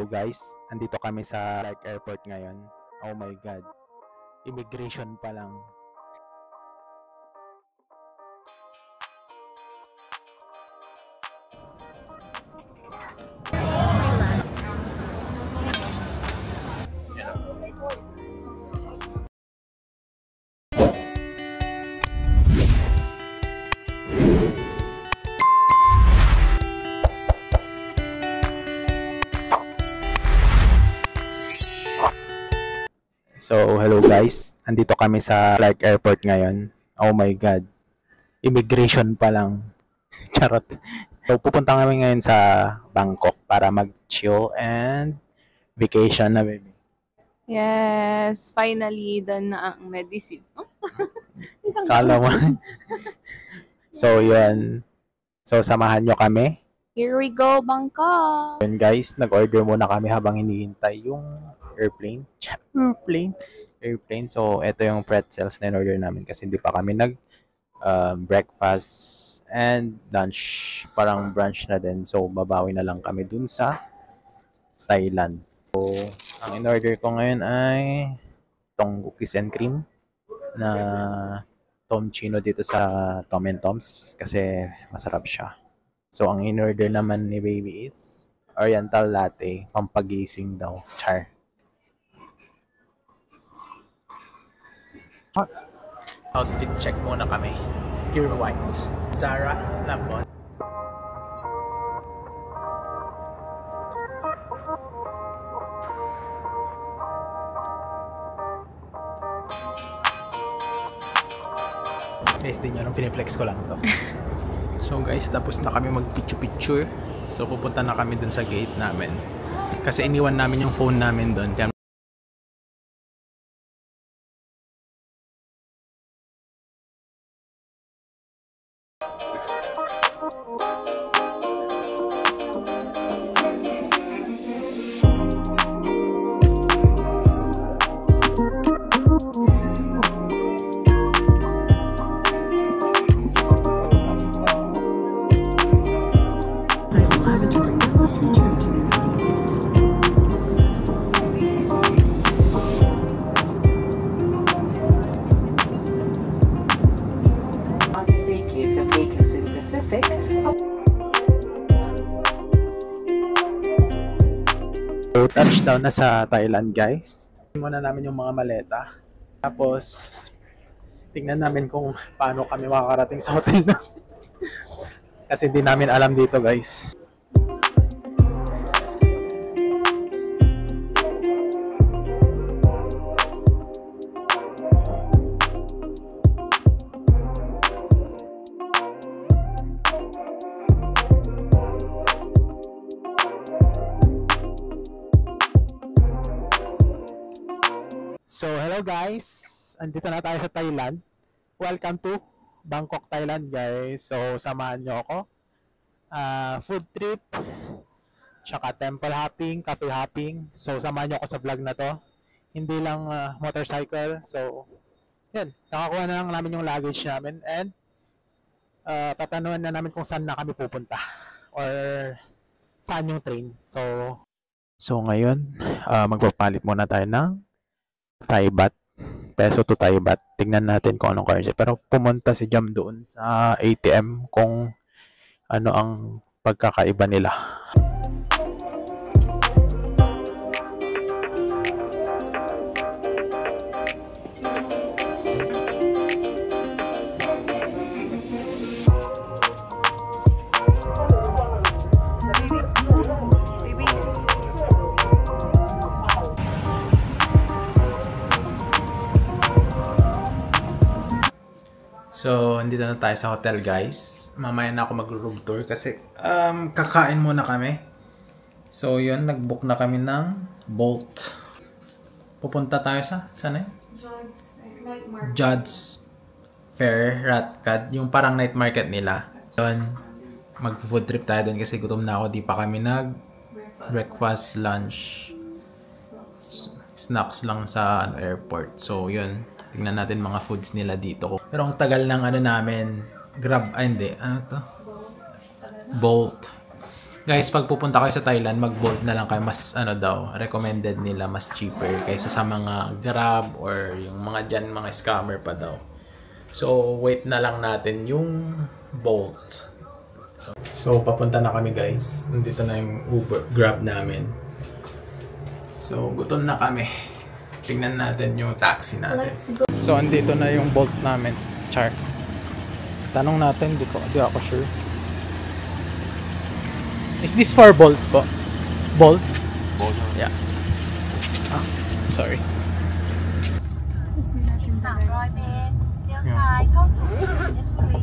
hello guys. Andito kami sa Clark Airport ngayon. Oh my God. Immigration pa lang. So, hello guys. Andito kami sa Clark Airport ngayon. Oh my God. Immigration pa lang. Charot. So, pupunta kami ngayon sa Bangkok para mag-chill and vacation na, baby. Yes, finally done na ang medicine. Oh? Kala mo. So, yun. So, samahan nyo kami. Here we go, Bangkok! Yun guys, nag-order muna kami habang hinihintay yung airplane. So, ito yung pretzels na in-order namin kasi hindi pa kami breakfast and lunch. Parang brunch na din. So, babawi na lang kami dun sa Thailand. So, ang in-order ko ngayon ay itong cookies and cream na Tom Chino dito sa Tom and Tom's kasi masarap siya. So, ang in-order naman ni baby is Oriental Latte, pampagising daw. Char. Outfit check muna kami. Pure white. Zara Labot. Guys, din nyo nung piniflex ko lang to. So guys, tapos na kami mag-picture. So pupunta na kami dun sa gate namin. Kasi iniwan namin yung phone namin dun. Kaya so, touchdown na sa Thailand guys. Muna namin yung mga maleta. Tapos, tingnan namin kung paano kami makakarating sa hotel na. Kasi hindi namin alam dito guys. So, hello guys! Andito na tayo sa Thailand. Welcome to Bangkok, Thailand guys. So, samahan nyo ako. Food trip, tsaka temple hopping, cafe hopping. So, samahan nyo ako sa vlog na to. Hindi lang motorcycle. So, yan. Nakakuha na lang namin yung luggage namin. And, tatanungan na namin kung saan na kami pupunta. Or, saan yung train. So ngayon, magpapalit muna tayo ng Thai baht, peso to Thai baht. Tingnan natin kung anong currency. Pero pumunta si Jam doon sa ATM kung ano ang pagkakaiba nila. So, andito na tayo sa hotel guys. Mamaya na ako mag-room tour kasi kakain muna kami. So, yun. Nag-book na kami ng Bolt. Pupunta tayo sa, saan eh? Jod's Fair Ratcad. Yung parang night market nila. Yun. Mag-food trip tayo doon kasi gutom na ako. Di pa kami nag-breakfast, lunch, snacks lang sa airport. So, yun. Tingnan natin mga foods nila dito. Pero ang tagal ng ano namin, Grab, hindi, ano to? Bolt. Guys, pag pupunta kayo sa Thailand, mag-Bolt na lang kayo. Mas ano daw, recommended nila, mas cheaper kaysa sa mga Grab or yung mga dyan, mga scammer pa daw. So, wait na lang natin yung Bolt. So papunta na kami guys. Nandito na yung Uber, Grab namin. So, gutom na kami. Tingnan natin yung taxi natin. So, andito na yung Bolt namin. Char. Tanong natin, di ako sure. Is this for Bolt po? Bolt? Bolt. Yeah. Ah, sorry. 300 เมตรเลี้ยวซ้ายเข้าสู่ถนนเพชรบุรี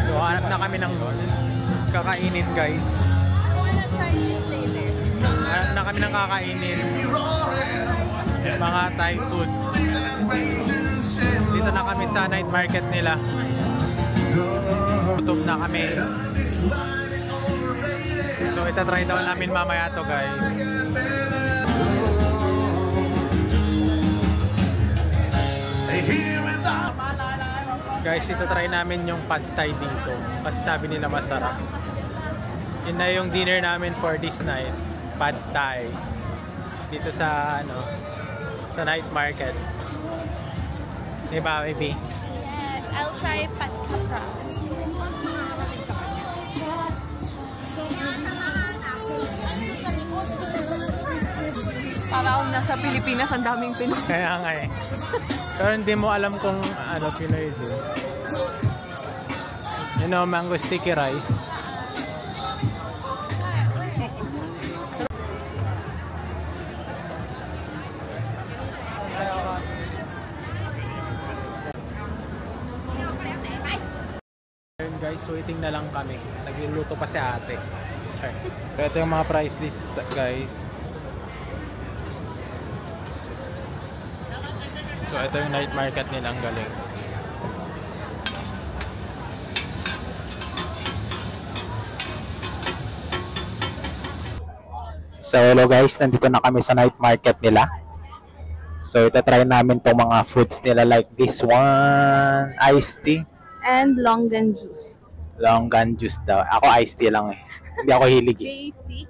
So, hanap na kami ng kakainin guys. Hanap na kami ng kakainin. Mga Thai food. Dito na kami sa night market nila. Gutom na kami. So, itatry daw namin mamaya to guys. Guys, itatry namin yung pad thai dito. Kasi sabi nila masarap. Yun na yung dinner namin for this night. Pad thai. Dito sa sa night market. Diba, baby? Yes, I'll try Pat Capra. Para akong nasa Pilipinas, ang daming Pinoy. Kaya nga eh. Pero hindi mo alam kung Pinoy din. You know, mango sticky rice. Guys, waiting na lang kami. Nagluluto pa si ate. Sure. So, ito yung mga price list guys. So, ito yung night market nilang galing. So, hello guys. Nandito na kami sa night market nila. So, itatry namin tong mga foods nila like this one. Iced tea. And longan juice. Longan juice daw. Ako iced tea lang eh. Hindi ako hilig eh. JC.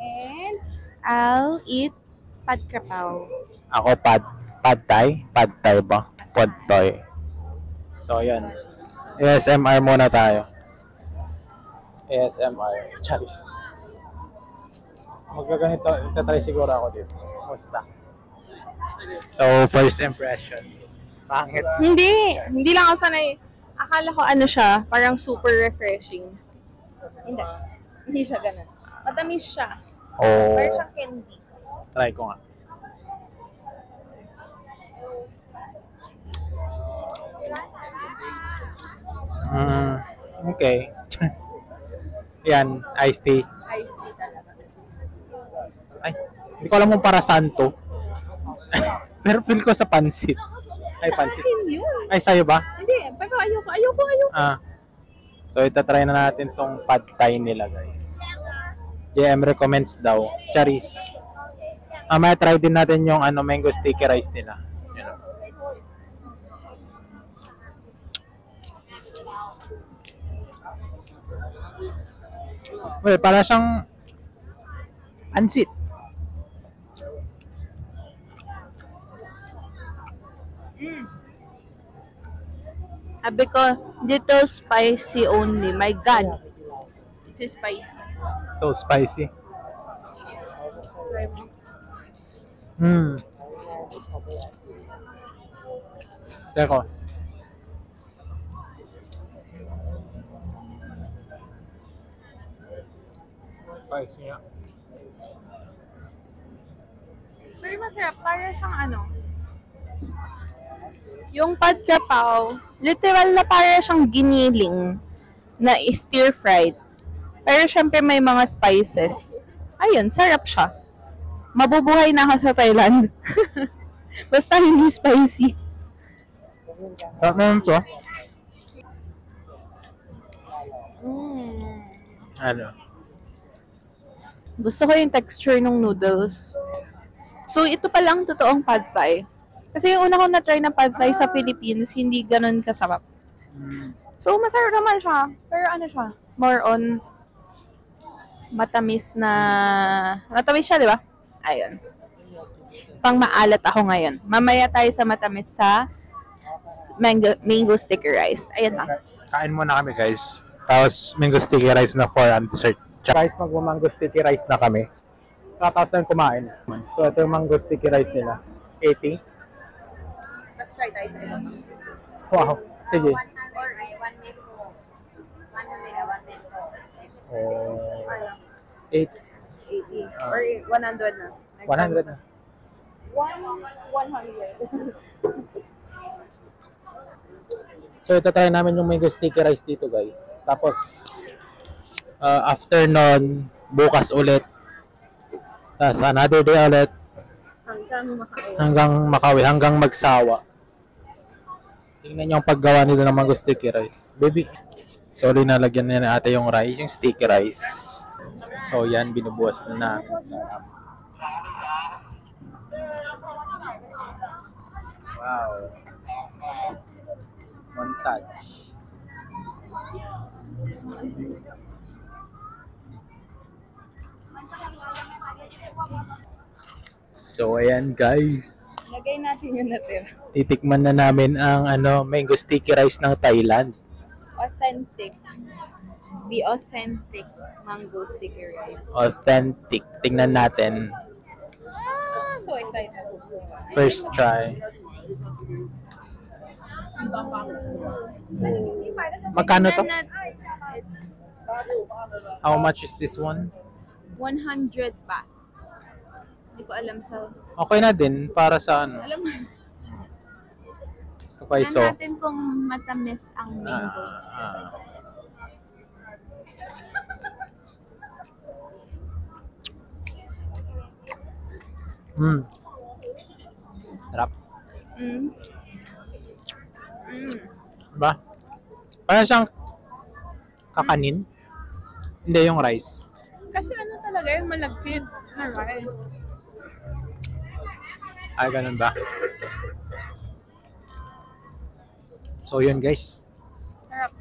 And I'll eat pad kapaw. Ako pad thai. Pad thai ba? Pad thai. So, yan. ASMR muna tayo. ASMR. Charis. Magkaganito. Itatry siguro ako dito. Musta? So, first impression. Pangit. Hindi lang ako sanay. Akala ko siya, parang super refreshing. Hindi siya ganun. Matamis siya. Oh. Parang siyang candy. Try ko nga. Okay. Yan, iced tea. Iced tea talaga. Ay, hindi ko alam kung para saan to. Pero feel ko sa pansit. Ay, pansit. Yun. Ay, sa'yo ba? Hindi, pero ayoko. Ah. So, itatry na natin tong pad thai nila, guys. JM recommends daw. Charis. May try din natin yung mango sticky rice nila. Yun. Well, para siyang pansit. Sabi ko, little spicy only. My God. It's spicy. So spicy. Try mo. Teko. Spicy nga. Pero masarap. Para siyang yung pad kapaw, literal na para siyang giniling na stir-fried. Pero syempre may mga spices. Ayun, sarap siya. Mabubuhay na ako sa Thailand. Basta hindi spicy. Sarap naman to. Ano? Gusto ko yung texture ng noodles. So, ito pa lang totoong pad thai. Kasi yung una ko na-try na pad thai sa Philippines, hindi ganun kasarap. So, masarap naman siya. Pero ano siya? More on matamis na... Matamis siya, di ba? Ayun. Pang maalat ako ngayon. Mamaya tayo sa matamis sa mango sticky rice. Ayan lang. Kain muna kami guys. Tapos mango sticky rice na for dessert. Guys, magmamango sticky rice na kami. Tapos na kumain. So ito yung mango sticky rice nila. 80. Let's try tayo sa ito. Wow. Sige. Or one mango. One mango, one mango. Oh, Ano? 8. 80. Or 100 na. 100 na. 100. So ito try namin yung mango sticky rice dito guys. Tapos after nun, bukas ulit. Tapos another day ulit. Hanggang Makawi, hanggang magsawa. Tingnan niyo yung paggawa nila ng mango sticky rice. Baby. So linalagyan na ata yung rice, yung sticky rice. So yan, binubuhas na namin. Sarap. Wow. Montage. So ayan guys, Lagay natin yung natira. titikman na namin ang mango sticky rice ng Thailand. Authentic. The authentic mango sticky rice. Authentic. Tingnan natin. So excited. First try. Magkano to? It's How much is this one? 100 baht. Hindi ko alam sa... Okay na din para sa ano. Alam mo, Gusto ko iso. tingnan natin kung matamis ang mango. Sarap. Mm. Mm. Diba? Parang siyang kakanin. Hindi yung rice. Kasi ano talaga yung malagkit na rice. Ay, ganun ba? So yun guys. Sarap.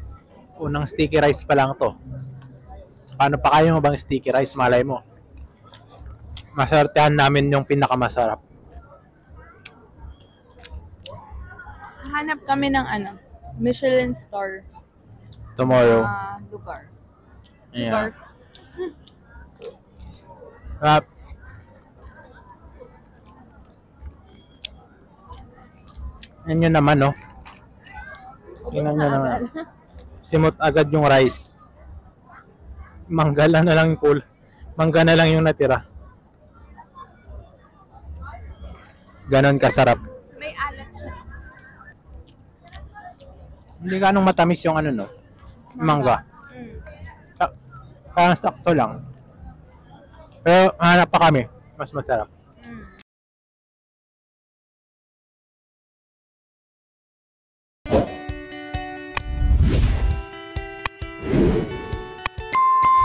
Unang sticky rice pa lang to. Paano pa kayo bang sticky rice? Malay mo. Masartehan namin yung pinakamasarap. Hanap kami ng ano, Michelin star Tomorrow. lugar. Yeah. Sarap. Yan yun naman, no? Tingnan nyo naman. Simot agad yung rice. Manggala na lang yung mangga na lang yung natira. Ganon kasarap. May alat siya. Hindi ganong matamis yung ano, no? Mangga. Mm. Parang sakto lang. Pero hanap pa kami. Mas masarap.